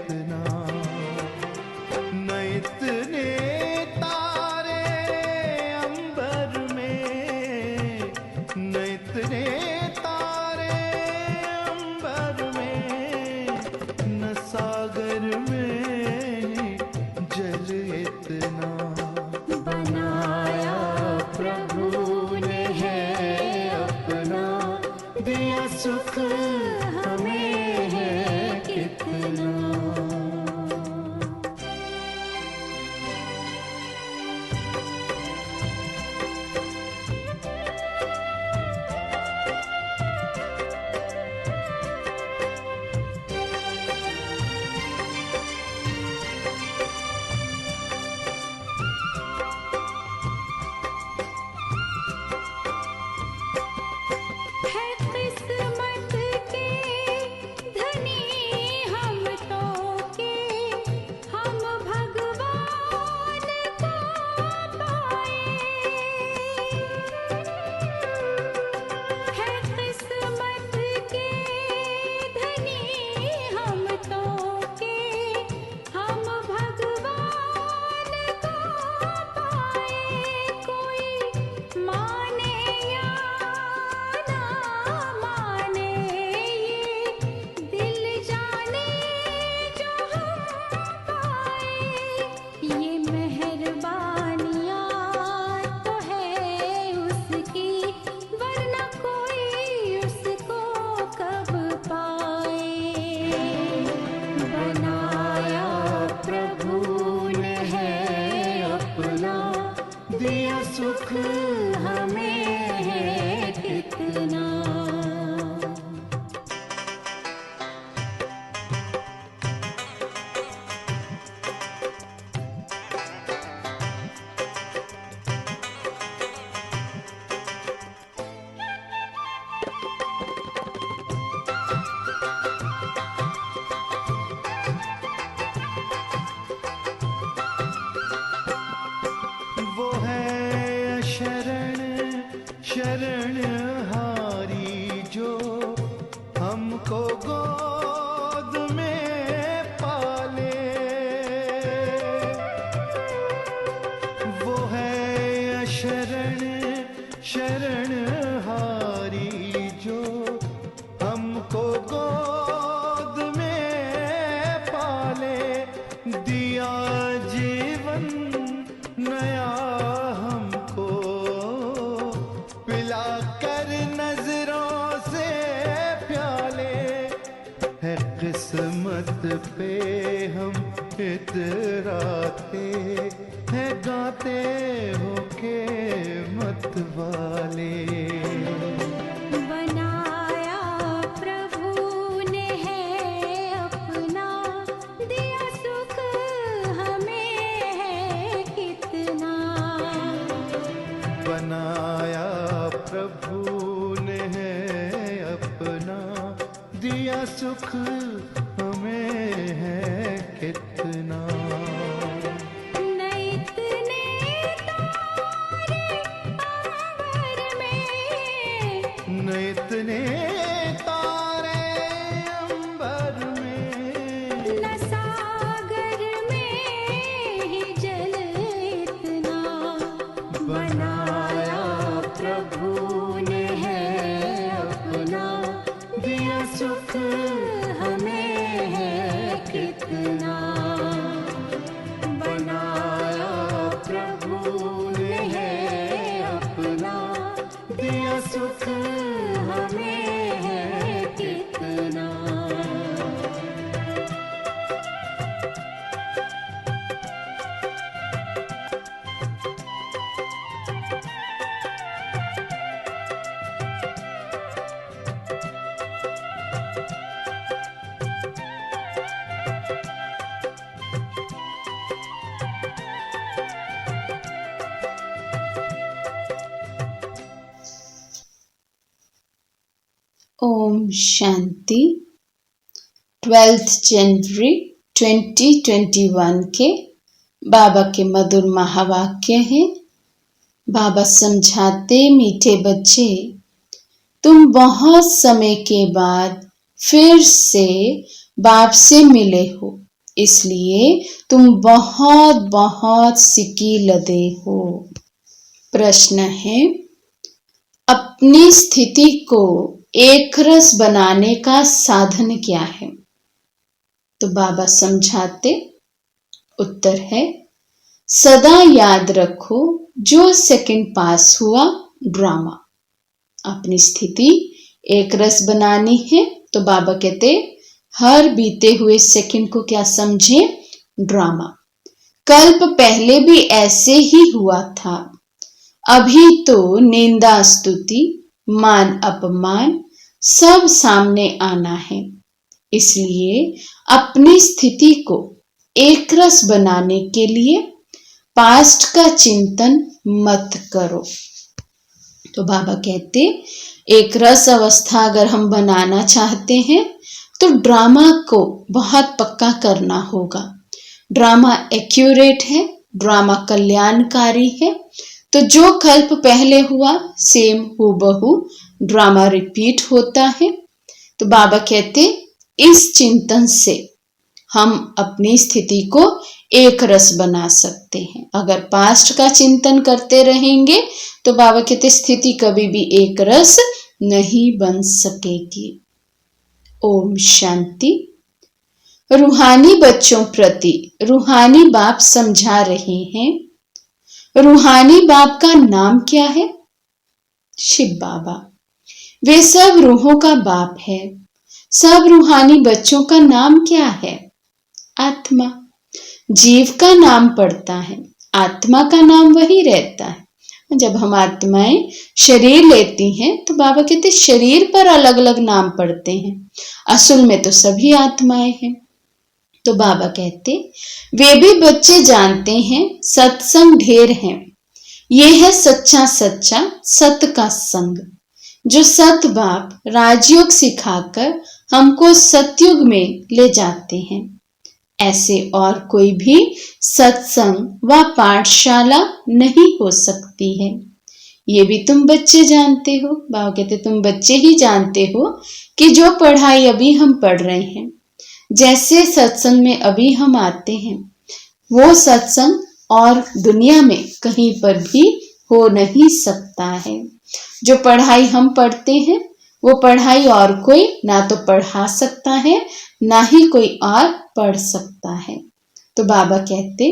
इतना, न इतने तारे अंबर में, न इतने तारे अंबर में, न सागर में जल इतना। बनाया प्रभु ने है अपना, दिया सुख हमें है कितना। दिया सुख हमें है कितना। वो है शरणहारी जो हमको गोद में पाले, वो है शरणहारी जो हमको गोद में पाले, दिया जीवन नया हमको पिलाकर नजरों से प्याले, है किस्मत पे हम इतराते, है गाते हो के मत वाले। बनाया प्रभु ने है अपना, दिया सुख हमें है कितना। न इतने तारे अंबर में, न इतने तारे अंबर में, न सागर में ही जल इतना। बनाया प्रभु ने है अपना, दिया सुख हमें है कितना। बनाया प्रभु ने है अपना, दिया सुख हमें है कितना। ओम शांति। 12 जनवरी 2021 के बाबा के मधुर महावाक्य है। बाबा समझाते, मीठे बच्चे, तुम बहुत समय के बाद फिर से बाप से मिले हो। इसलिए तुम बहुत बहुत सिकी लदे हो। प्रश्न है, अपनी स्थिति को एक रस बनाने का साधन क्या है? तो बाबा समझाते, उत्तर है, सदा याद रखो जो सेकंड पास हुआ ड्रामा। अपनी स्थिति एक रस बनानी है तो बाबा कहते हर बीते हुए सेकंड को क्या समझे? ड्रामा। कल्प पहले भी ऐसे ही हुआ था। अभी तो निंदा स्तुति मान अपमान सब सामने आना है। इसलिए अपनी स्थिति को एक रस बनाने के लिए पास्ट का चिंतन मत करो। तो बाबा कहते एक रस अवस्था अगर हम बनाना चाहते हैं तो ड्रामा को बहुत पक्का करना होगा। ड्रामा एक्यूरेट है, ड्रामा कल्याणकारी है। तो जो कल्प पहले हुआ सेम हूबहू ड्रामा रिपीट होता है। तो बाबा कहते इस चिंतन से हम अपनी स्थिति को एक रस बना सकते हैं। अगर पास्ट का चिंतन करते रहेंगे तो बाबा कहते स्थिति कभी भी एक रस नहीं बन सकेगी। ओम शांति। रूहानी बच्चों प्रति रूहानी बाप समझा रहे हैं। रूहानी बाप का नाम क्या है? शिव बाबा। वे सब रूहों का बाप है। सब रूहानी बच्चों का नाम क्या है? आत्मा। जीव का नाम पड़ता है, आत्मा का नाम वही रहता है। जब हम आत्माएं शरीर लेती हैं तो बाबा कहते शरीर पर अलग अलग नाम पड़ते हैं, असल में तो सभी आत्माएं हैं। तो बाबा कहते वे भी बच्चे जानते हैं सत्संग ढेर है। ये है सच्चा सच्चा सत का संग, जो सत बाप राजयोग सिखाकर हमको सतयुग में ले जाते हैं। ऐसे और कोई भी सत्संग व पाठशाला नहीं हो सकती है। ये भी तुम बच्चे जानते हो। बाबा कहते तुम बच्चे ही जानते हो कि जो पढ़ाई अभी हम पढ़ रहे हैं, जैसे सत्संग में अभी हम आते हैं, वो सत्संग और दुनिया में कहीं पर भी हो नहीं सकता है। जो पढ़ाई हम पढ़ते हैं वो पढ़ाई और कोई ना तो पढ़ा सकता है ना ही कोई और पढ़ सकता है। तो बाबा कहते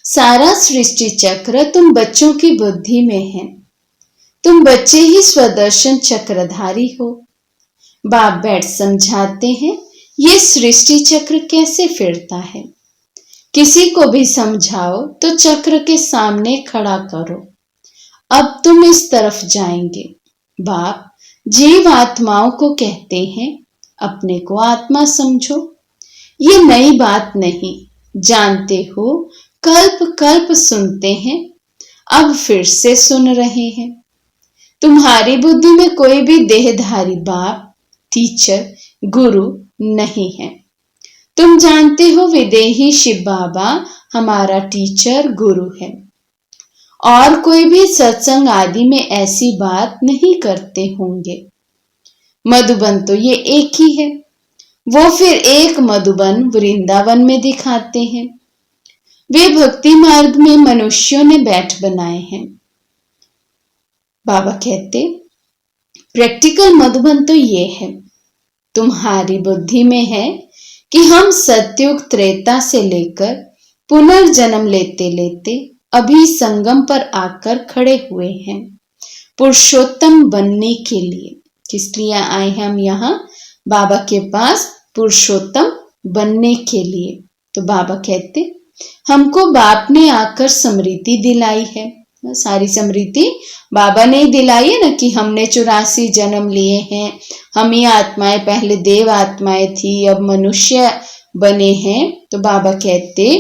सारा सृष्टि चक्र तुम बच्चों की बुद्धि में है। तुम बच्चे ही स्वदर्शन चक्रधारी हो। बाप बैठ समझाते हैं ये सृष्टि चक्र कैसे फिरता है। किसी को भी समझाओ तो चक्र के सामने खड़ा करो। अब तुम इस तरफ जाएंगे। बाप जीव आत्माओं को कहते हैं अपने को आत्मा समझो। ये नई बात नहीं, जानते हो, कल्प कल्प सुनते हैं, अब फिर से सुन रहे हैं। तुम्हारी बुद्धि में कोई भी देहधारी बाप टीचर गुरु नहीं है। तुम जानते हो विदेही शिव बाबा हमारा टीचर गुरु है। और कोई भी सत्संग आदि में ऐसी बात नहीं करते होंगे। मधुबन तो ये एक ही है। वो फिर एक मधुबन वृंदावन में दिखाते हैं। वे भक्ति मार्ग में मनुष्यों ने बैठ बनाए हैं। बाबा कहते प्रैक्टिकल मधुबन तो ये है, तुम्हारी बुद्धि में है कि हम सतयुग त्रेता से लेकर पुनर्जन्म लेते लेते अभी संगम पर आकर खड़े हुए हैं पुरुषोत्तम बनने के लिए। किस लिए आए हैं हम यहाँ? बाबा के पास पुरुषोत्तम बनने के लिए। तो बाबा कहते हमको बाप ने आकर स्मृति दिलाई है। सारी स्मृति बाबा ने ही दिलाई है ना, कि हमने 84 जन्म लिए हैं, हम ही आत्माएं पहले देव आत्माएं थी, अब मनुष्य बने हैं। तो बाबा कहते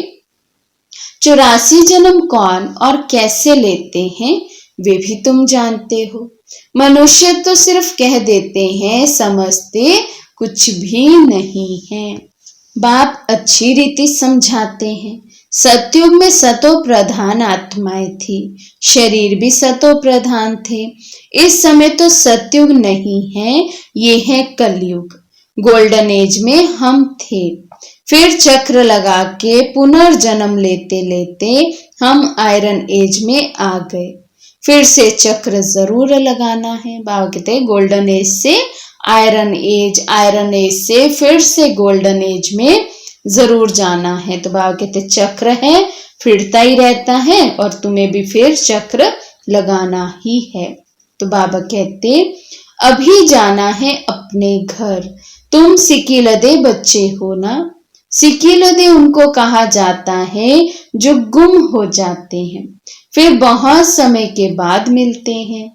84 जन्म कौन और कैसे लेते हैं वे भी तुम जानते हो। मनुष्य तो सिर्फ कह देते हैं, समझते कुछ भी नहीं है। बाप अच्छी रीति समझाते हैं। सतयुग में सतो प्रधान आत्माएं थी, शरीर भी सतो प्रधान थे। इस समय तो सतयुग नहीं है, ये है कलयुग। गोल्डन एज में हम थे, फिर चक्र लगा के पुनर्जन्म लेते लेते हम आयरन एज में आ गए। फिर से चक्र जरूर लगाना है। बाबा कहते हैं गोल्डन एज से आयरन एज से फिर से गोल्डन एज में जरूर जाना है। तो बाबा कहते चक्र है, फिरता ही रहता है और तुम्हें भी फिर चक्र लगाना ही है। तो बाबा कहते अभी जाना है अपने घर। तुम सिकीलदे बच्चे हो ना। सिकीलदे उनको कहा जाता है जो गुम हो जाते हैं, फिर बहुत समय के बाद मिलते हैं।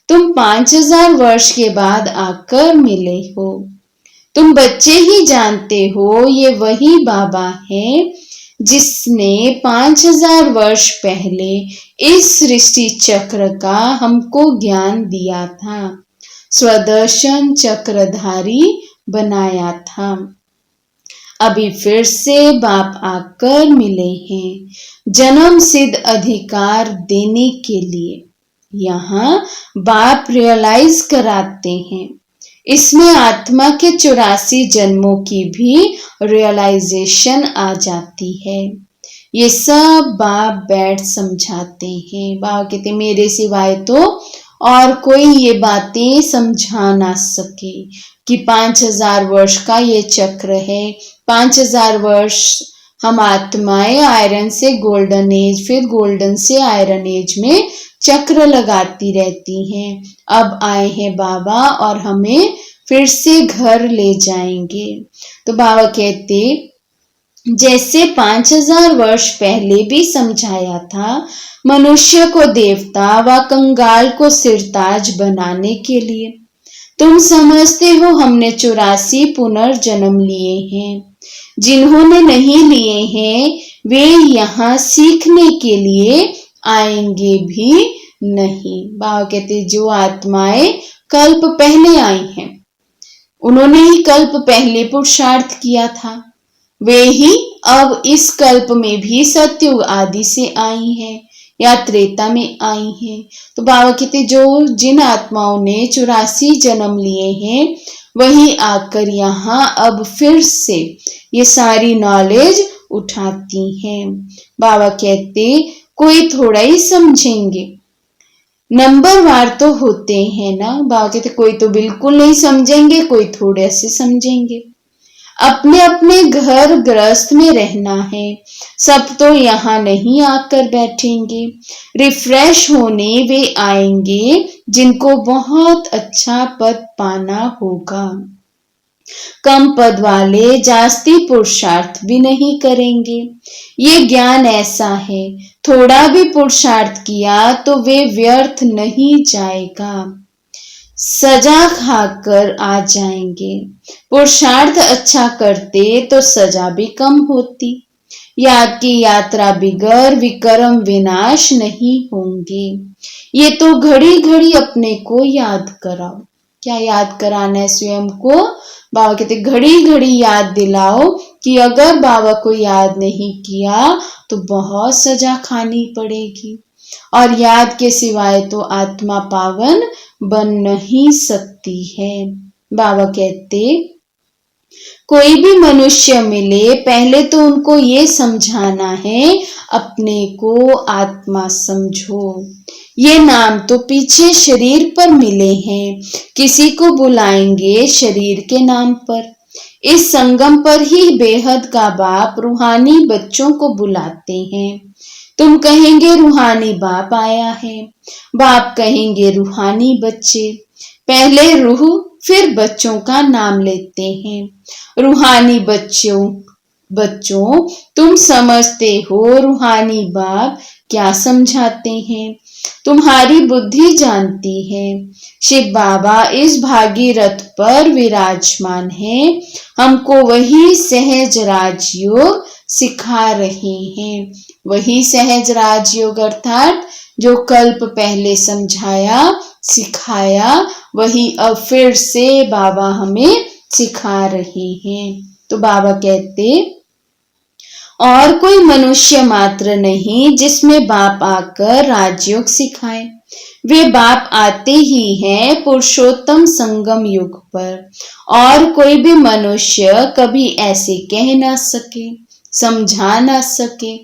तुम 5000 वर्ष के बाद आकर मिले हो। तुम बच्चे ही जानते हो ये वही बाबा है जिसने 5000 वर्ष पहले इस सृष्टि चक्र का हमको ज्ञान दिया था, स्वदर्शन चक्रधारी बनाया था। अभी फिर से बाप आकर मिले हैं जन्म सिद्ध अधिकार देने के लिए। यहाँ बाप रियलाइज कराते हैं, इसमें आत्मा के 84 जन्मों की भी रियलाइजेशन आ जाती है। ये सब बाप बैठ समझाते हैं। बाबा कहते मेरे सिवाय तो और कोई ये बातें समझा ना सके कि 5000 वर्ष का ये चक्र है। 5000 वर्ष हम आत्माएं आयरन से गोल्डन एज, फिर गोल्डन से आयरन एज में चक्र लगाती रहती हैं। अब आए हैं बाबा और हमें फिर से घर ले जाएंगे। तो बाबा कहते जैसे 5000 वर्ष पहले भी समझाया था, मनुष्य को देवता व कंगाल को सिरताज बनाने के लिए। तुम समझते हो हमने 84 पुनर्जन्म लिए हैं। जिन्होंने नहीं लिए हैं वे यहाँ सीखने के लिए आएंगे भी नहीं। बाबा कहते जो आत्माएं कल्प पहले आई हैं, उन्होंने ही कल्प पहले पुरुषार्थ किया था, वे ही अब इस कल्प में भी सत्युग आदि से आई हैं या त्रेता में आई हैं। तो बाबा कहते जो जिन आत्माओं ने 84 जन्म लिए हैं वही आकर यहाँ अब फिर से ये सारी नॉलेज उठाती हैं। बाबा कहते कोई थोड़ा ही समझेंगे, नंबरवार तो होते हैं ना। बाबा कहते कोई तो बिल्कुल नहीं समझेंगे, कोई थोड़े से समझेंगे। अपने अपने घर गृहस्थ में रहना है, सब तो यहाँ नहीं आकर बैठेंगे। रिफ्रेश होने वे आएंगे जिनको बहुत अच्छा पद पाना होगा। कम पद वाले जास्ती पुरुषार्थ भी नहीं करेंगे। ये ज्ञान ऐसा है, थोड़ा भी पुरुषार्थ किया तो वे व्यर्थ नहीं जाएगा, सजा खाकर आ जाएंगे। पुरुषार्थ अच्छा करते तो सजा भी कम होती। याद की यात्रा बिगर विक्रम विनाश नहीं होंगे। ये तो घड़ी घड़ी अपने को याद कराओ। क्या याद कराना है स्वयं को? बाबा कहते घड़ी घड़ी याद दिलाओ कि अगर बाबा को याद नहीं किया तो बहुत सजा खानी पड़ेगी। और याद के सिवाय तो आत्मा पावन बन नहीं सकती है। बाबा कहते कोई भी मनुष्य मिले पहले तो उनको ये समझाना है अपने को आत्मा समझो। ये नाम तो पीछे शरीर पर मिले हैं, किसी को बुलाएंगे शरीर के नाम पर। इस संगम पर ही बेहद का बाप रूहानी बच्चों को बुलाते हैं। तुम कहेंगे रूहानी बाप आया है, बाप कहेंगे रूहानी बच्चे। पहले रूह फिर बच्चों का नाम लेते हैं। रूहानी बच्चों तुम समझते हो रूहानी बाप क्या समझाते हैं, तुम्हारी बुद्धि जानती है। शिव बाबा इस भागीरथ पर विराजमान है, हमको वही सहज राजयोग सिखा रहे हैं। वही सहज राजयोग अर्थात जो कल्प पहले समझाया सिखाया, वही अब फिर से बाबा हमें सिखा रहे हैं। तो बाबा कहते और कोई मनुष्य मात्र नहीं जिसमें बाप आकर राजयोग सिखाए। वे बाप आते ही हैं पुरुषोत्तम संगम युग पर, और कोई भी मनुष्य कभी ऐसे कह ना सके, समझा ना सके,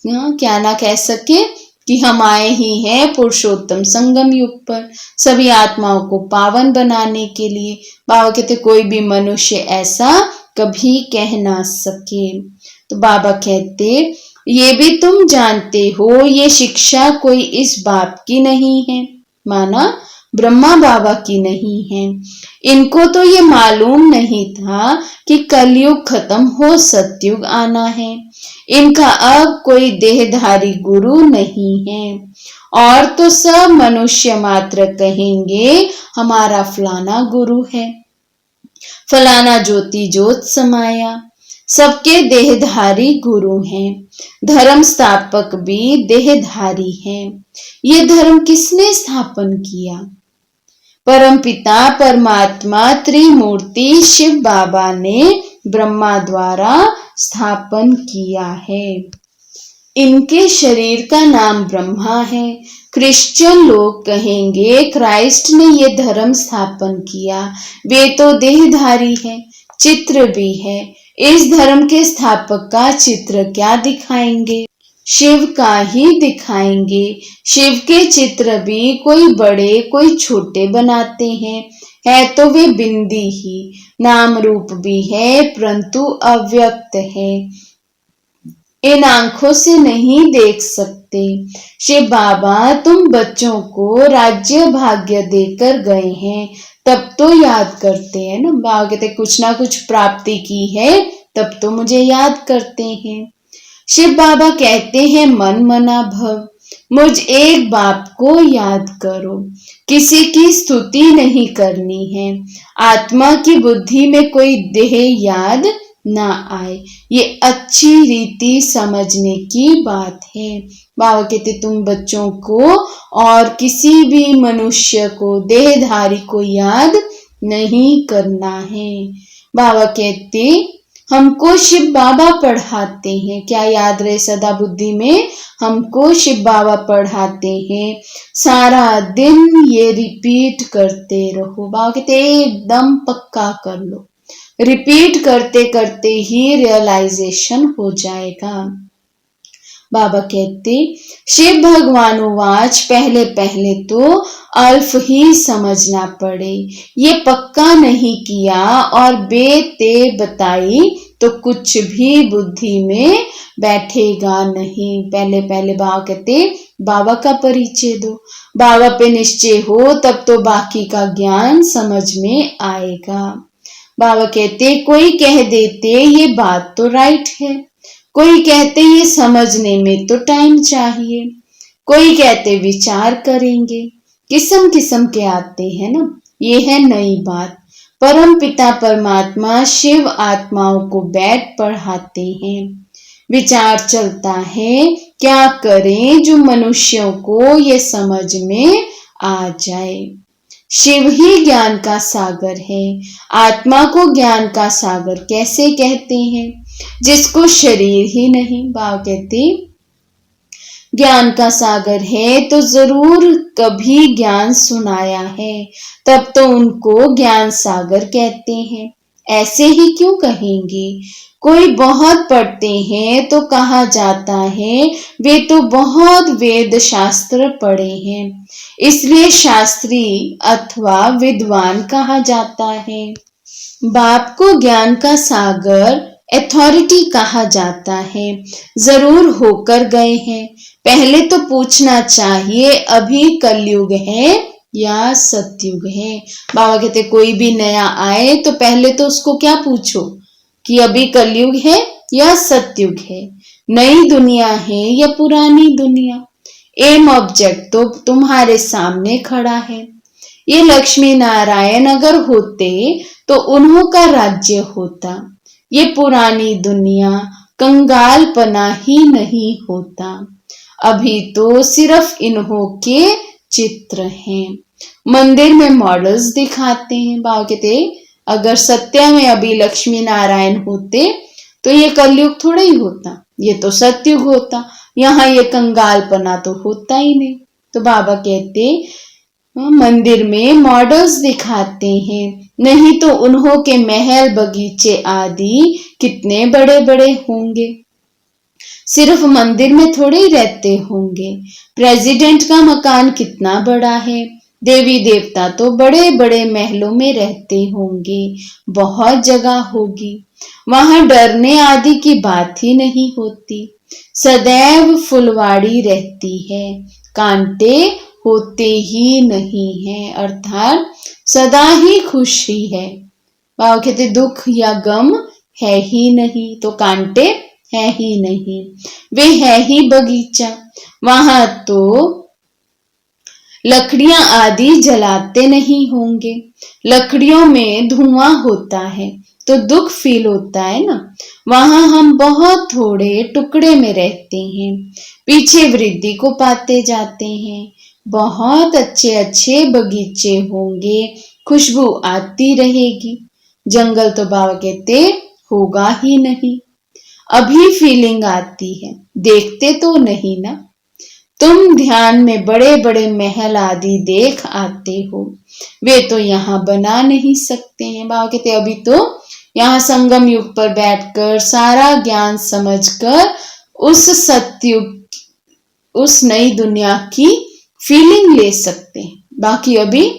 क्या ना कह सके कि हम आए ही हैं पुरुषोत्तम संगम युग पर सभी आत्माओं को पावन बनाने के लिए। बाबा कहते कोई भी मनुष्य ऐसा कभी कह ना सके। तो बाबा कहते ये भी तुम जानते हो ये शिक्षा कोई इस बाप की नहीं है, माना ब्रह्मा बाबा की नहीं है। इनको तो ये मालूम नहीं था कि कलयुग खत्म हो सतयुग आना है। इनका अब कोई देहधारी गुरु नहीं है, और तो सब मनुष्य मात्र कहेंगे हमारा फलाना गुरु है, फलाना ज्योति ज्योत समाया। सबके देहधारी गुरु हैं, धर्म स्थापक भी देहधारी हैं। ये धर्म किसने स्थापन किया? परमपिता परमात्मा त्रिमूर्ति शिव बाबा ने ब्रह्मा द्वारा स्थापन किया है। इनके शरीर का नाम ब्रह्मा है। क्रिश्चियन लोग कहेंगे क्राइस्ट ने ये धर्म स्थापन किया, वे तो देहधारी है, चित्र भी है। इस धर्म के स्थापक का चित्र क्या दिखाएंगे? शिव का ही दिखाएंगे। शिव के चित्र भी कोई बड़े कोई छोटे बनाते हैं, है तो वे बिंदी ही, नाम रूप भी है परंतु अव्यक्त है, इन आंखों से नहीं देख सकते। शिव बाबा तुम बच्चों को राज्य भाग्य देकर गए हैं, तब तो याद करते हैं ना। बाबा कहते कुछ ना कुछ प्राप्ति की है तब तो मुझे याद करते हैं। शिव बाबा कहते हैं मन मना भव, मुझ एक बाप को याद करो, किसी की स्तुति नहीं करनी है। आत्मा की बुद्धि में कोई देह याद ना आए, ये अच्छी रीति समझने की बात है। बाबा कहते तुम बच्चों को और किसी भी मनुष्य को देहधारी को याद नहीं करना है। बाबा कहते हमको शिव बाबा पढ़ाते हैं, क्या याद रहे सदा बुद्धि में, हमको शिव बाबा पढ़ाते हैं, सारा दिन ये रिपीट करते रहो। बाबा कहते एकदम पक्का कर लो, रिपीट करते करते ही रियलाइजेशन हो जाएगा। बाबा कहते शिव भगवान वाच पहले पहले तो अल्फ ही समझना पड़े, ये पक्का नहीं किया और बेते बताई तो कुछ भी बुद्धि में बैठेगा नहीं। पहले पहले बाबा कहते बाबा का परिचय दो, बाबा पे निश्चय हो तब तो बाकी का ज्ञान समझ में आएगा। बाबा कहते कोई कह देते ये बात तो राइट है, कोई कहते ये समझने में तो टाइम चाहिए, कोई कहते विचार करेंगे, किस्म किस्म के आते हैं ना। ये है नई बात। परम पिता परमात्मा शिव आत्माओं को बैठ पढ़ाते हैं, विचार चलता है क्या करें जो मनुष्यों को ये समझ में आ जाए। शिव ही ज्ञान का सागर है। आत्मा को ज्ञान का सागर कैसे कहते हैं? जिसको शरीर ही नहीं। बाबा कहते ज्ञान का सागर है तो जरूर कभी ज्ञान सुनाया है, तब तो उनको ज्ञान सागर कहते हैं। ऐसे ही क्यों कहेंगे? कोई बहुत पढ़ते हैं तो कहा जाता है वे तो बहुत वेद शास्त्र पढ़े हैं, इसलिए शास्त्री अथवा विद्वान कहा जाता है। बाप को ज्ञान का सागर अथॉरिटी कहा जाता है, जरूर होकर गए हैं। पहले तो पूछना चाहिए अभी कलयुग है या सतयुग है। बाबा कहते कोई भी नया आए तो पहले तो उसको क्या पूछो कि अभी कलयुग है या सतयुग है, नई दुनिया है या पुरानी दुनिया। एम ऑब्जेक्ट तो तुम्हारे सामने खड़ा है। ये लक्ष्मी नारायण अगर होते तो उन्हों का राज्य होता, ये पुरानी दुनिया कंगालपना ही नहीं होता। अभी तो सिर्फ इन्हों के चित्र हैं, मंदिर में मॉडल्स दिखाते हैं। बाबा कहते अगर सत्य में अभी लक्ष्मी नारायण होते तो ये कलयुग थोड़ा ही होता, ये तो सतयुग होता, यहाँ ये कंगालपना तो होता ही नहीं। तो बाबा कहते मंदिर में मॉडल्स दिखाते हैं, नहीं तो उन्हों के महल बगीचे आदि कितने बड़े बड़े होंगे। सिर्फ मंदिर में थोड़े ही रहते होंगे। प्रेसिडेंट का मकान कितना बड़ा है। देवी देवता तो बड़े बड़े महलों में रहते होंगे, बहुत जगह होगी। वहां डरने आदि की बात ही नहीं होती। सदैव फुलवाड़ी रहती है, कांटे होते ही नहीं है, अर्थात सदा ही खुशी है। बाबा कहते दुख या गम है ही नहीं, तो कांटे है ही नहीं। वे है ही बगीचा, वहां तो लकड़ियां आदि जलाते नहीं होंगे। लकड़ियों में धुआं होता है तो दुख फील होता है ना। वहां हम बहुत थोड़े टुकड़े में रहते हैं, पीछे वृद्धि को पाते जाते हैं। बहुत अच्छे अच्छे बगीचे होंगे, खुशबू आती रहेगी। जंगल तो बाबा कहते होगा ही नहीं। अभी फीलिंग आती है, देखते तो नहीं ना। तुम ध्यान में बड़े बड़े महल आदि देख आते हो, वे तो यहाँ बना नहीं सकते हैं। बाबा कहते अभी तो यहाँ संगम युग पर बैठकर सारा ज्ञान समझकर उस सत्युग, उस नई दुनिया की फीलिंग ले सकते हैं। बाकी अभी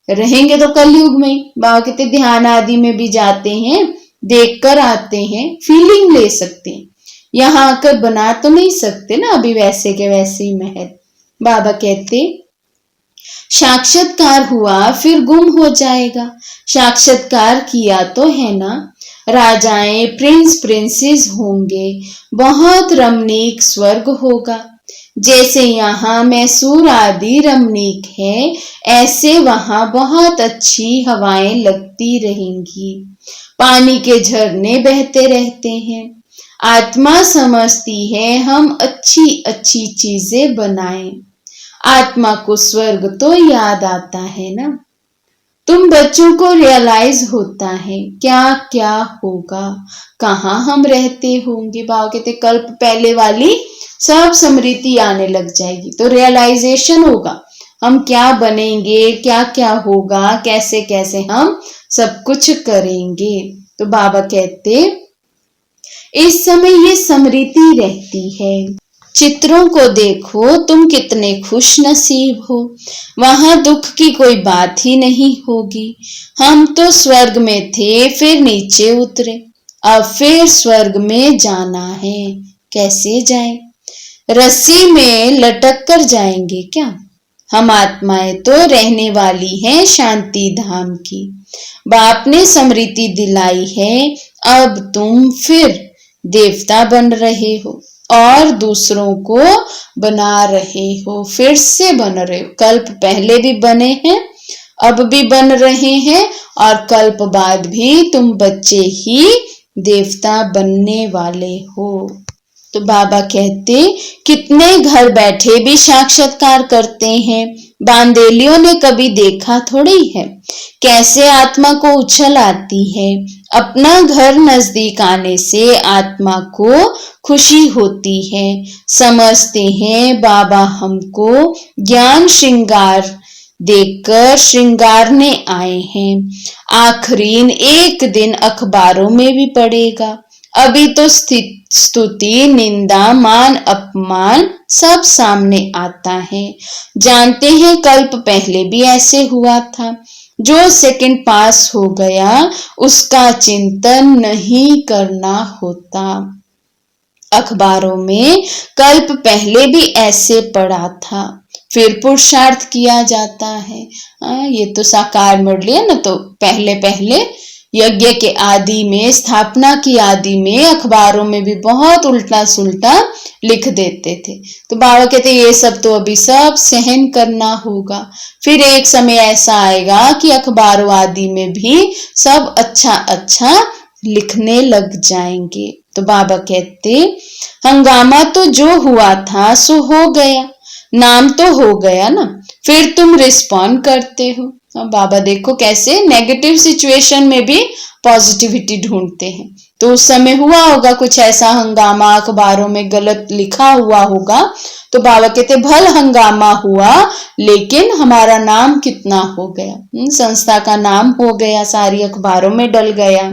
रहेंगे तो कलयुग में ही। बाबा कहते ध्यान आदि में भी जाते हैं, देख कर आते हैं, फीलिंग ले सकते हैं। यहाँ आकर बना तो नहीं सकते ना अभी वैसे के वैसे ही महल। बाबा कहते साक्षात्कार हुआ फिर गुम हो जाएगा। साक्षात्कार किया तो है ना। राजाएं प्रिंस प्रिंसेस होंगे, बहुत रमणीक स्वर्ग होगा। जैसे यहाँ मैसूर आदि रमणीक है, ऐसे वहां बहुत अच्छी हवाएं लगती रहेंगी। पानी के झरने बहते रहते हैं। आत्मा समझती है हम अच्छी अच्छी चीजें बनाएं। आत्मा को स्वर्ग तो याद आता है ना। तुम बच्चों को रियलाइज होता है क्या क्या होगा, कहाँ हम रहते होंगे। बाबा कहते कल्प पहले वाली सब स्मृति आने लग जाएगी, तो रियलाइजेशन होगा हम क्या बनेंगे, क्या क्या होगा, कैसे कैसे हम सब कुछ करेंगे। तो बाबा कहते इस समय ये स्मृति रहती है। चित्रों को देखो, तुम कितने खुश नसीब हो। वहां दुख की कोई बात ही नहीं होगी। हम तो स्वर्ग में थे, फिर नीचे उतरे, अब फिर स्वर्ग में जाना है। कैसे जाएं? रस्सी में लटक कर जाएंगे क्या? हम आत्माएं तो रहने वाली हैं शांति धाम की। बाप ने स्मृति दिलाई है, अब तुम फिर देवता बन रहे हो और दूसरों को बना रहे हो, फिर से बन रहे हो। कल्प पहले भी बने हैं, अब भी बन रहे हैं, और कल्प बाद भी तुम बच्चे ही देवता बनने वाले हो। तो बाबा कहते कितने घर बैठे भी साक्षात्कार करते हैं। बांदेलियों ने कभी देखा थोड़ी है कैसे आत्मा को उछल आती है। अपना घर नजदीक आने से आत्मा को खुशी होती है। समझते हैं बाबा हमको ज्ञान श्रृंगार देकर श्रृंगारने आए हैं। आखिरीन एक दिन अखबारों में भी पड़ेगा। अभी तो स्तुति निंदा मान अपमान सब सामने आता है। जानते हैं कल्प पहले भी ऐसे हुआ था। जो सेकंड पास हो गया उसका चिंतन नहीं करना होता। अखबारों में कल्प पहले भी ऐसे पड़ा था, फिर पुरुषार्थ किया जाता है। ये तो साकार मुरली है ना। तो पहले पहले यज्ञ के आदि में, स्थापना की आदि में अखबारों में भी बहुत उल्टा सुल्टा लिख देते थे। तो बाबा कहते ये सब तो अभी सब सहन करना होगा। फिर एक समय ऐसा आएगा कि अखबारों आदि में भी सब अच्छा अच्छा लिखने लग जाएंगे। तो बाबा कहते हंगामा तो जो हुआ था सो हो गया, नाम तो हो गया ना, फिर तुम रिस्पॉन्ड करते हो। बाबा देखो कैसे नेगेटिव सिचुएशन में भी पॉजिटिविटी ढूंढते हैं। तो उस समय हुआ होगा कुछ ऐसा हंगामा, अखबारों में गलत लिखा हुआ होगा, तो बाबा कहते भल हंगामा हुआ लेकिन हमारा नाम कितना हो गया, संस्था का नाम हो गया, सारी अखबारों में डल गया।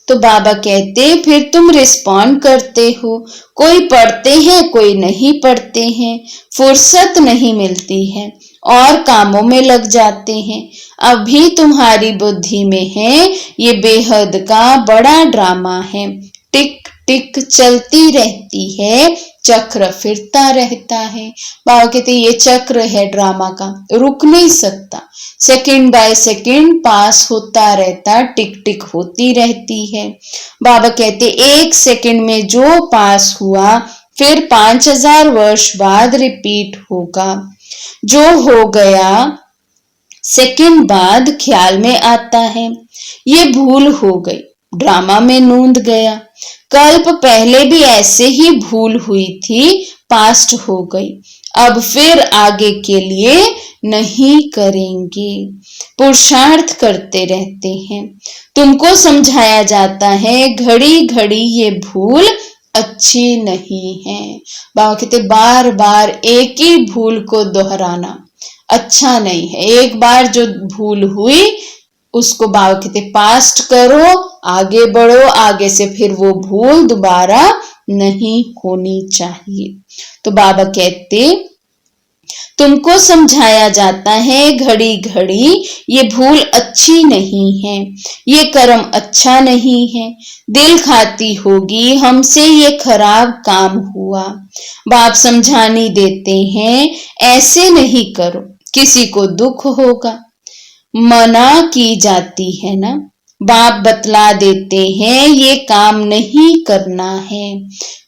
तो बाबा कहते फिर तुम रिस्पॉन्ड करते हो, कोई पढ़ते हैं कोई नहीं पढ़ते हैं, फुर्सत नहीं मिलती है और कामों में लग जाते हैं। अभी तुम्हारी बुद्धि में है ये बेहद का बड़ा ड्रामा है, टिक टिक चलती रहती है, चक्र फिरता रहता है। बाबा कहते ये चक्र है ड्रामा का, रुक नहीं सकता, सेकंड बाय सेकंड पास होता रहता, टिक टिक होती रहती है। बाबा कहते एक सेकंड में जो पास हुआ फिर 5000 वर्ष बाद रिपीट होगा। जो हो गया सेकंड बाद ख्याल में आता है, ये भूल हो गई, ड्रामा में नूंद गया, कल्प पहले भी ऐसे ही भूल हुई थी, पास्ट हो गई, अब फिर आगे के लिए नहीं करेंगे। पुरुषार्थ करते रहते हैं, तुमको समझाया जाता है घड़ी घड़ी ये भूल अच्छी नहीं है। बाबा कहते बार बार एक ही भूल को दोहराना अच्छा नहीं है। एक बार जो भूल हुई उसको बाबा कहते पास्ट करो, आगे बढ़ो, आगे से फिर वो भूल दोबारा नहीं होनी चाहिए। तो बाबा कहते तुमको समझाया जाता है घड़ी घड़ी ये भूल अच्छी नहीं है, ये कर्म अच्छा नहीं है, दिल खाती होगी हमसे ये खराब काम हुआ। बाप समझानी देते हैं ऐसे नहीं करो, किसी को दुख होगा, मना की जाती है ना, बाप बतला देते हैं ये काम नहीं करना है,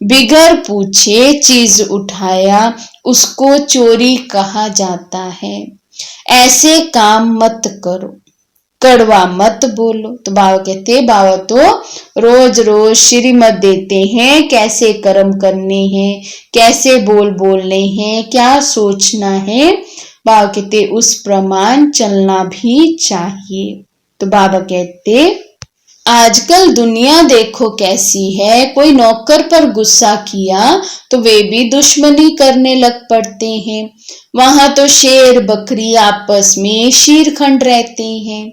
बिगर पूछे चीज उठाया उसको चोरी कहा जाता है, ऐसे काम मत करो, कड़वा मत बोलो। तो बाबा कहते बाबा तो रोज रोज श्रीमत देते हैं कैसे कर्म करने हैं, कैसे बोल बोलने हैं, क्या सोचना है। बाबा कहते उस प्रमाण चलना भी चाहिए। तो बाबा कहते आजकल दुनिया देखो कैसी है, कोई नौकर पर गुस्सा किया तो वे भी दुश्मनी करने लग पड़ते हैं। वहां तो शेर बकरी आपस में शीरखंड रहते हैं,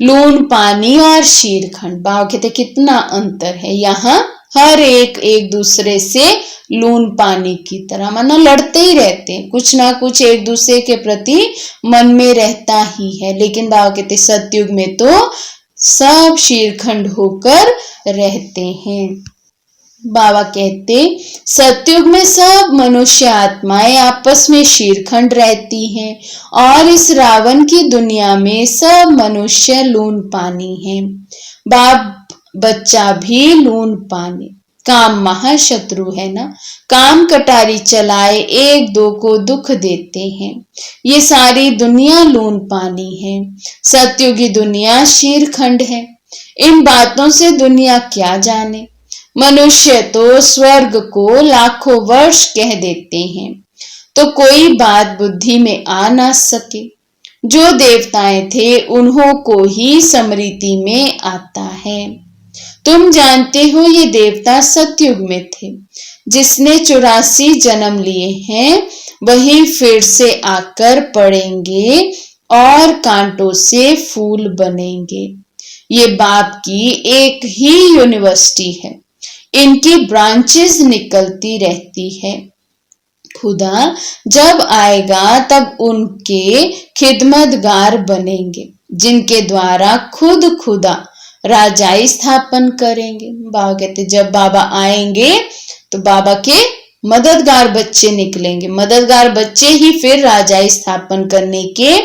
लून पानी और शीरखंड। बाबा कहते कितना अंतर है, यहाँ हर एक दूसरे से लून पानी की तरह माना लड़ते ही रहते हैं, कुछ ना कुछ एक दूसरे के प्रति मन में रहता ही है। लेकिन बाबा कहते सतयुग में तो सब शीरखंड होकर रहते हैं। बाबा कहते सतयुग में सब मनुष्य आत्माएं आपस में शीरखंड रहती हैं और इस रावण की दुनिया में सब मनुष्य लून पानी हैं। बाप बच्चा भी लून पानी, काम महाशत्रु है ना, काम कटारी चलाए एक दो को दुख देते हैं। ये सारी दुनिया लून पानी है, सतयुगी दुनिया शीरखंड है। इन बातों से दुनिया क्या जाने, मनुष्य तो स्वर्ग को लाखों वर्ष कह देते हैं तो कोई बात बुद्धि में आ ना सके। जो देवताएं थे उन्हों को ही स्मृति में आता है। तुम जानते हो ये देवता सतयुग में थे, जिसने 84 जन्म लिए हैं वही फिर से आकर पड़ेंगे और कांटों से फूल बनेंगे। ये बाप की एक ही यूनिवर्सिटी है, इनकी ब्रांचेस निकलती रहती है। खुदा जब आएगा तब उनके खिदमतगार बनेंगे, जिनके द्वारा खुद खुदा राजाई स्थापन करेंगे। बाबा कहते जब बाबा आएंगे तो बाबा के मददगार बच्चे निकलेंगे, मददगार बच्चे ही फिर राजाई स्थापन करने के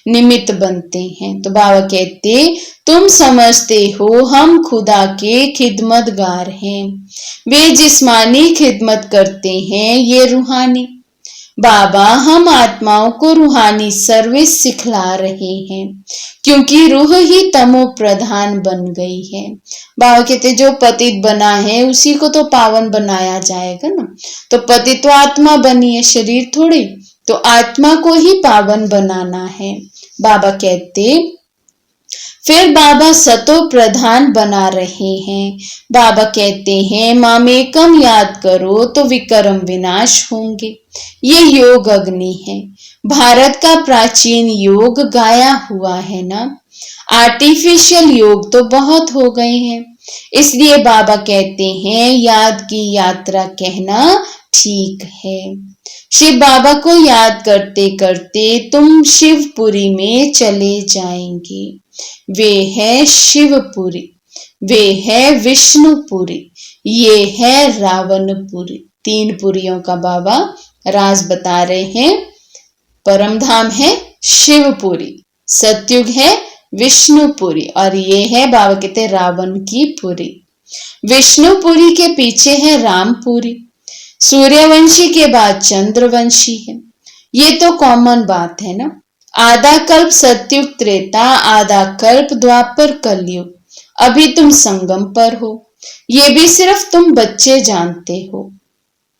निमित्त बनते हैं। तो बाबा कहते तुम समझते हो हम खुदा के खिदमतगार हैं, वे जिस्मानी खिदमत करते हैं, ये रूहानी। बाबा हम आत्माओं को रूहानी सर्विस सिखला रहे हैं, क्योंकि रूह ही तमो प्रधान बन गई है। बाबा कहते जो पतित बना है उसी को तो पावन बनाया जाएगा ना, तो पतित तो आत्मा बनी है, शरीर थोड़ी, तो आत्मा को ही पावन बनाना है। बाबा कहते फिर बाबा सतो प्रधान बना रहे हैं। बाबा कहते हैं मामेकम याद करो तो विक्रम विनाश होंगे। ये योग अग्नि है। भारत का प्राचीन योग गाया हुआ है ना। आर्टिफिशियल योग तो बहुत हो गए हैं, इसलिए बाबा कहते हैं याद की यात्रा कहना ठीक है। शिव बाबा को याद करते करते तुम शिवपुरी में चले जाएंगे। वे है शिवपुरी, वे है विष्णुपुरी, ये है रावणपुरी। 3 पुरियों का बाबा राज बता रहे हैं। परम धाम है शिवपुरी, सतयुग है विष्णुपुरी और ये है बाबा कहते रावण की पुरी। विष्णुपुरी के पीछे है रामपुरी। सूर्यवंशी के बाद चंद्रवंशी है। ये तो कॉमन बात है ना। आधा कल्प सतयुग त्रेता, आधा कल्प द्वापर कलयुग। अभी तुम संगम पर हो, ये भी सिर्फ तुम बच्चे जानते हो।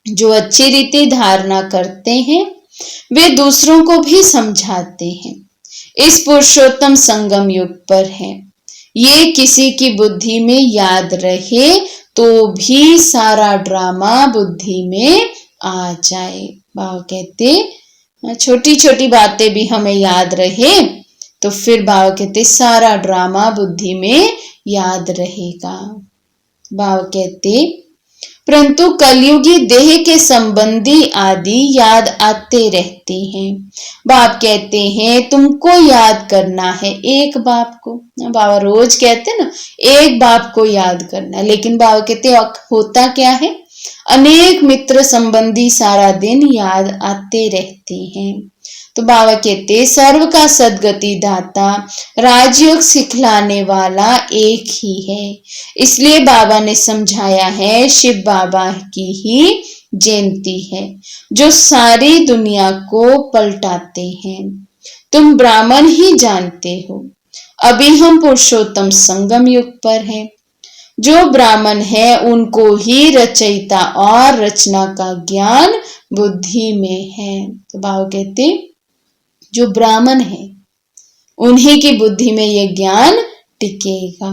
जो अच्छी रीति धारणा करते हैं वे दूसरों को भी समझाते हैं। इस पुरुषोत्तम संगम युग पर है। ये किसी की बुद्धि में याद रहे तो भी सारा ड्रामा बुद्धि में आ जाए। बाबा कहते छोटी छोटी बातें भी हमें याद रहे तो फिर बाबा कहते सारा ड्रामा बुद्धि में याद रहेगा। बाबा कहते परंतु कलयुगी देह के संबंधी आदि याद आते रहते हैं। बाप कहते हैं तुमको याद करना है एक बाप को। बाबा रोज कहते ना एक बाप को याद करना, लेकिन बाबा कहते होता क्या है, अनेक मित्र संबंधी सारा दिन याद आते रहते हैं। तो बाबा कहते सर्व का सदगति दाता राजयोग सिखलाने वाला एक ही है। इसलिए बाबा ने समझाया है शिव बाबा की ही जयंती है जो सारी दुनिया को पलटाते हैं। तुम ब्राह्मण ही जानते हो। अभी हम पुरुषोत्तम संगम युग पर हैं। जो ब्राह्मण है उनको ही रचयिता और रचना का ज्ञान बुद्धि में है। तो बाबा कहते जो ब्राह्मण है उन्हीं की बुद्धि में ये ज्ञान टिकेगा।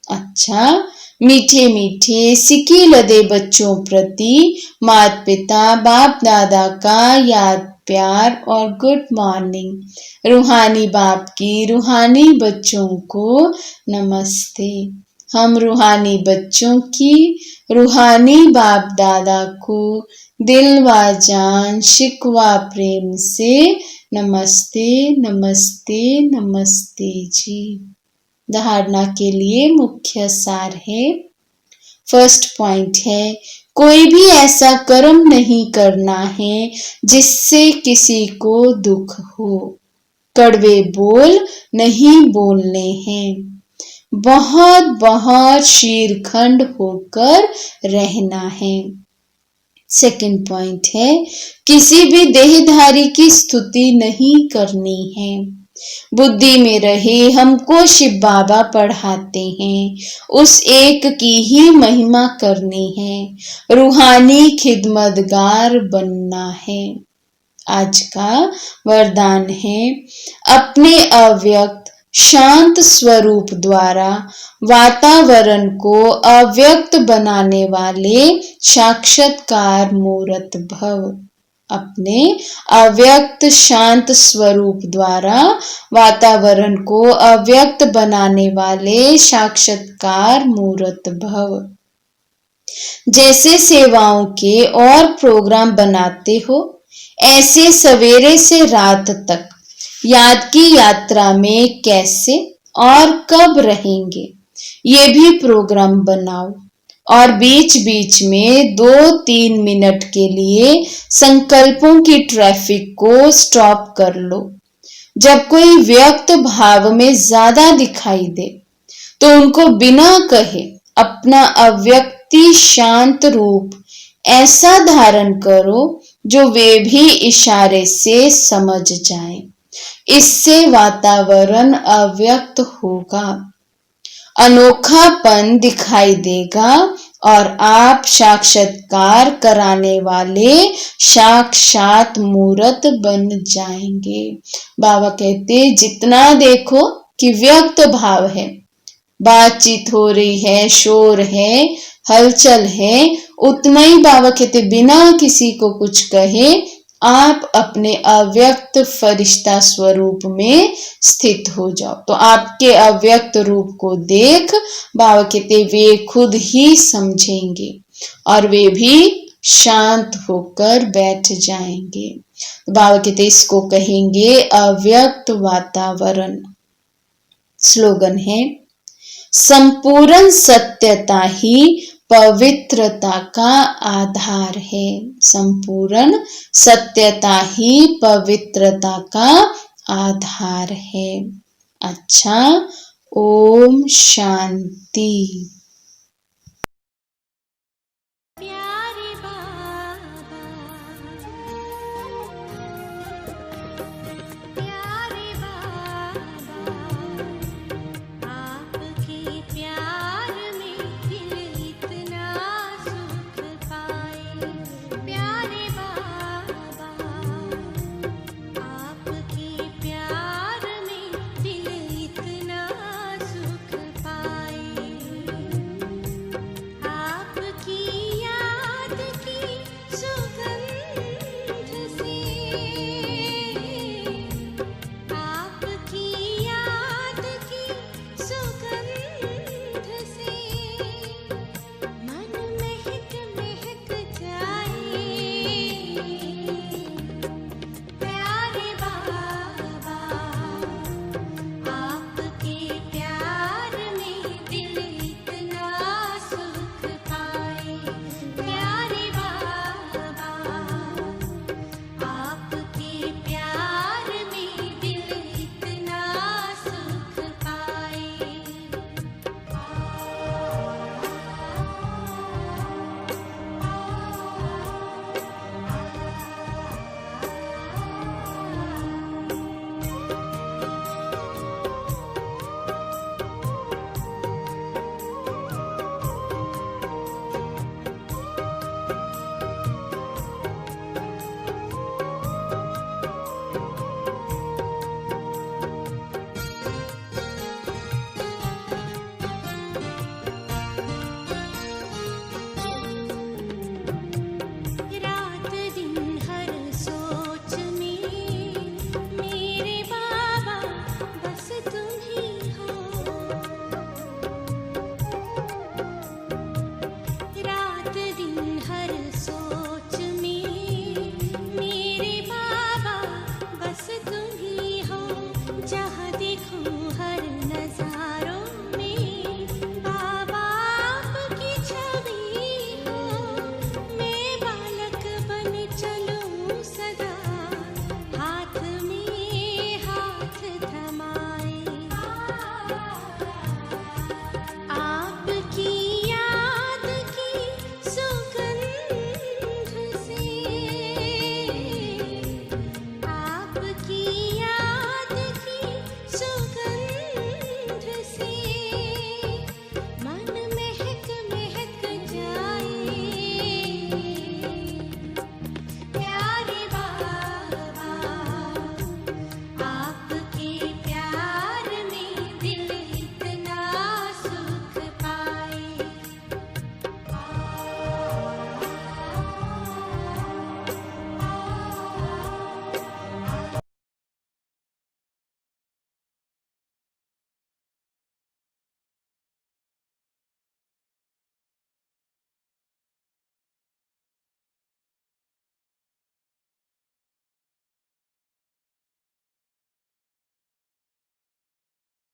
अच्छा, मीठे मीठे सिकी लदे बच्चों प्रति माता पिता बाप दादा का याद प्यार और गुड मॉर्निंग। रूहानी बाप की रूहानी बच्चों को नमस्ते। हम रूहानी बच्चों की रूहानी बाप दादा को दिल व जान शिकवा प्रेम से नमस्ते नमस्ते नमस्ते जी। धारणा के लिए मुख्य सार है। फर्स्ट पॉइंट है कोई भी ऐसा कर्म नहीं करना है जिससे किसी को दुख हो। कड़वे बोल नहीं बोलने हैं। बहुत बहुत शीरखंड होकर रहना है। सेकंड पॉइंट है किसी भी देहधारी की स्तुति नहीं करनी है। बुद्धि में रहे हमको शिव बाबा पढ़ाते हैं, उस एक की ही महिमा करनी है, रूहानी खिदमतगार बनना है। आज का वरदान है अपने अव्यक्त शांत स्वरूप द्वारा वातावरण को अव्यक्त बनाने वाले साक्षात्कार मूर्त भव। अपने अव्यक्त शांत स्वरूप द्वारा वातावरण को अव्यक्त बनाने वाले साक्षात्कार मूर्त भव। जैसे सेवाओं के और प्रोग्राम बनाते हो ऐसे सवेरे से रात तक याद की यात्रा में कैसे और कब रहेंगे ये भी प्रोग्राम बनाओ और बीच बीच में 2-3 मिनट के लिए संकल्पों की ट्रैफिक को स्टॉप कर लो। जब कोई व्यक्त भाव में ज्यादा दिखाई दे तो उनको बिना कहे अपना अव्यक्ति शांत रूप ऐसा धारण करो जो वे भी इशारे से समझ जाएं। इससे वातावरण अव्यक्त होगा, अनोखापन दिखाई देगा और आप साक्षात्कार कराने वाले साक्षात मूर्त बन जाएंगे। बाबा कहते जितना देखो कि व्यक्त भाव है, बातचीत हो रही है, शोर है, हलचल है, उतना ही बाबा कहते बिना किसी को कुछ कहे आप अपने अव्यक्त फरिश्ता स्वरूप में स्थित हो जाओ। तो आपके अव्यक्त रूप को देख बाबा कहते वे खुद ही समझेंगे और वे भी शांत होकर बैठ जाएंगे। बाबा कहते इसको कहेंगे अव्यक्त वातावरण। स्लोगन है, संपूर्ण सत्यता ही पवित्रता का आधार है। संपूर्ण सत्यता ही पवित्रता का आधार है। अच्छा, ओम शांति।